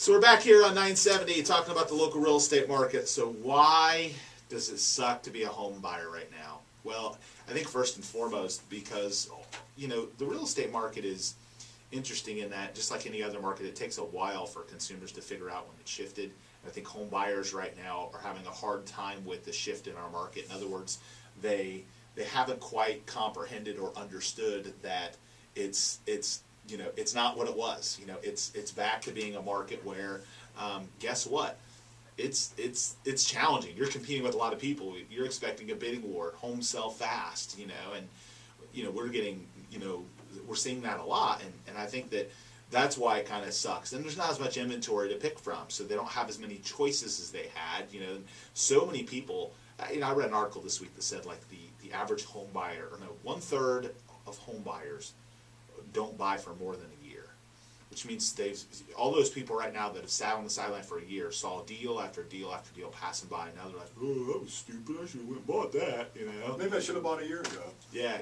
So we're back here on 970 talking about the local real estate market. So why does it suck to be a home buyer right now? Well, I think first and foremost because, the real estate market is interesting in that, just like any other market, it takes a while for consumers to figure out when it shifted. I think home buyers right now are having a hard time with the shift in our market. In other words, they haven't quite comprehended or understood that it's not what it was. It's back to being a market where, guess what? It's challenging. You're competing with a lot of people. You're expecting a bidding war, homes sell fast, and we're getting, we're seeing that a lot, and I think that's why it kind of sucks. And there's not as much inventory to pick from, so they don't have as many choices as they had. So many people. I read an article this week that said like the average home buyer, or no, 1/3 of home buyers don't buy for more than a year, which means all those people right now that have sat on the sideline for a year saw deal after deal after deal passing by, and now they're like, oh, that was stupid. I should have went and bought that. Maybe I should have bought a year ago. Yeah,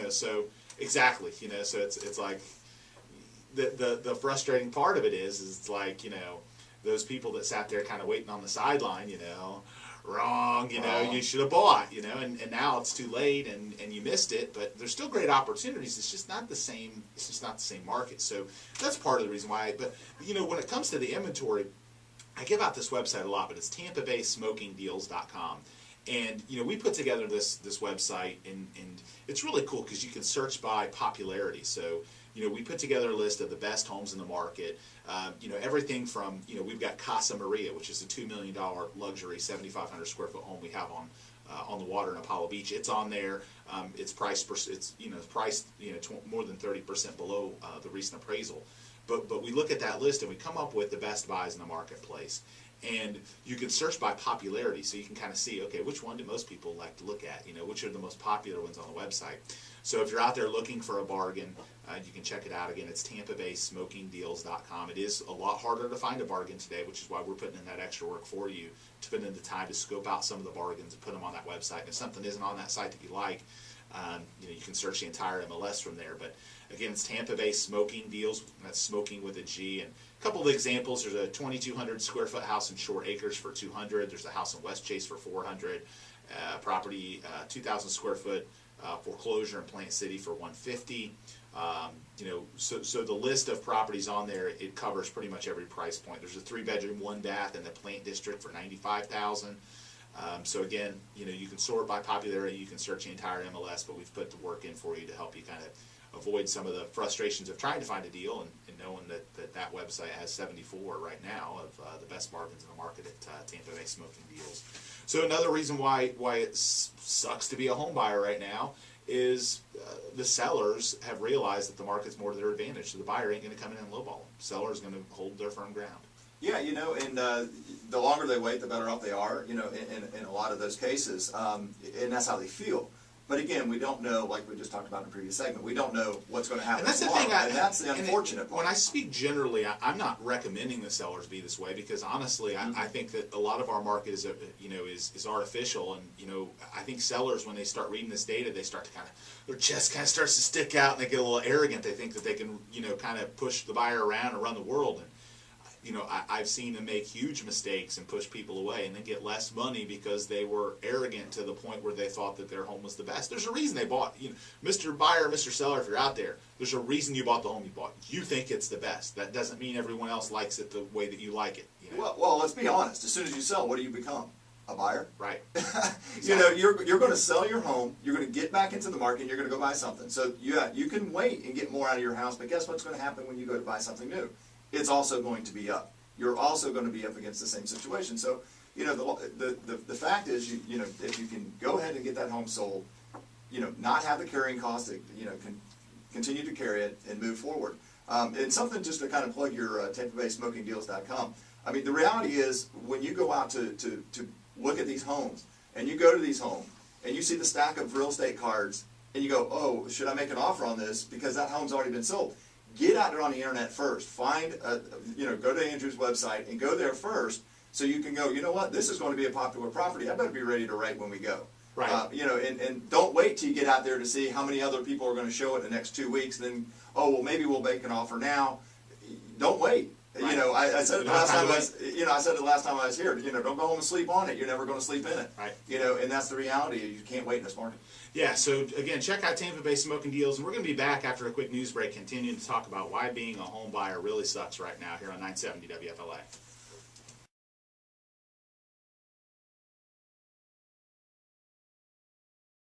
so exactly, so it's like the frustrating part of it is it's like those people that sat there kind of waiting on the sideline, wrong, you should have bought, and now it's too late and you missed it, but there's still great opportunities. It's just not the same market. So that's part of the reason why. But when it comes to the inventory, I give out this website a lot, but it's TampaBaySmokingDeals.com. And we put together this website, and it's really cool because you can search by popularity. So we put together a list of the best homes in the market. Everything from we've got Casa Maria, which is a $2 million luxury 7,500 square foot home we have on the water in Apollo Beach. It's on there. It's priced more than 30% below the recent appraisal. But we look at that list and we come up with the best buys in the marketplace. And you can search by popularity, so you can kind of see, okay, which one do most people like to look at? Which are the most popular ones on the website? So if you're out there looking for a bargain, you can check it out. Again, it's TampaBaySmokingDeals.com. It is a lot harder to find a bargain today, which is why we're putting in that extra work for you to put in the time to scope out some of the bargains and put them on that website. And if something isn't on that site that you like, you can search the entire MLS from there. But again, it's Tampa Bay Smoking Deals. That's smoking with a G. And a couple of examples: there's a 2,200 square foot house in Short Acres for $200. There's a house in West Chase for $400. Property 2,000 square foot foreclosure in Plant City for $150. So the list of properties on there, it covers pretty much every price point. There's a 3-bedroom, 1-bath in the Plant District for $95,000. So again, you can sort by popularity. You can search the entire MLS, but we've put the work in for you to help you kind of avoid some of the frustrations of trying to find a deal and knowing that website has 74 right now of the best bargains in the market at Tampa Bay Smoking Deals. So another reason why it sucks to be a home buyer right now is the sellers have realized that the market's more to their advantage. So the buyer ain't going to come in and lowball them. Seller's going to hold their firm ground. Yeah, and the longer they wait, the better off they are, in a lot of those cases, and that's how they feel. But again, we don't know, like we just talked about in the previous segment, we don't know what's going to happen tomorrow, and that's the unfortunate part. When I speak generally, I'm not recommending the sellers be this way, because honestly, I think that a lot of our market is artificial, and I think sellers, when they start reading this data, they start to their chest kind of starts to stick out, and they get a little arrogant. They think that they can, kind of push the buyer around and run the world, and I've seen them make huge mistakes and push people away and then get less money because they were arrogant to the point where they thought that their home was the best. There's a reason they bought. Mr. Buyer, Mr. Seller, if you're out there, there's a reason you bought the home you bought. You think it's the best. That doesn't mean everyone else likes it the way that you like it. Well, let's be honest. As soon as you sell, what do you become? A buyer? Right. Exactly. You're going to sell your home, you're going to get back into the market, and you're going to go buy something. So you can wait and get more out of your house, but guess what's going to happen when you go to buy something new? It's also going to be up. You're also going to be up against the same situation. So, the fact is, if you can go ahead and get that home sold, not have the carrying cost to, continue to carry it and move forward. And something just to kind of plug your TampaBaySmokingDeals.com. I mean, the reality is, when you go out to look at these homes, and you go to these homes, and you see the stack of real estate cards, and you go, oh, should I make an offer on this because that home's already been sold? Get out there on the internet first. Find, go to Andrew's website and go there first, so you can go, you know what, this is going to be a popular property. I better be ready to write when we go. Right. And don't wait till you get out there to see how many other people are going to show it in the next 2 weeks. Then, oh, well, maybe we'll make an offer now. Don't wait. Right. You know, I said it the last time I was, Right. I said it last time I was here. You know, don't go home and sleep on it. You're never going to sleep in it. Right. You know, and that's the reality. You can't wait in this market. Yeah, so again, check out Tampa Bay Smoking Deals, and we're going to be back after a quick news break continuing to talk about why being a home buyer really sucks right now here on 970 WFLA.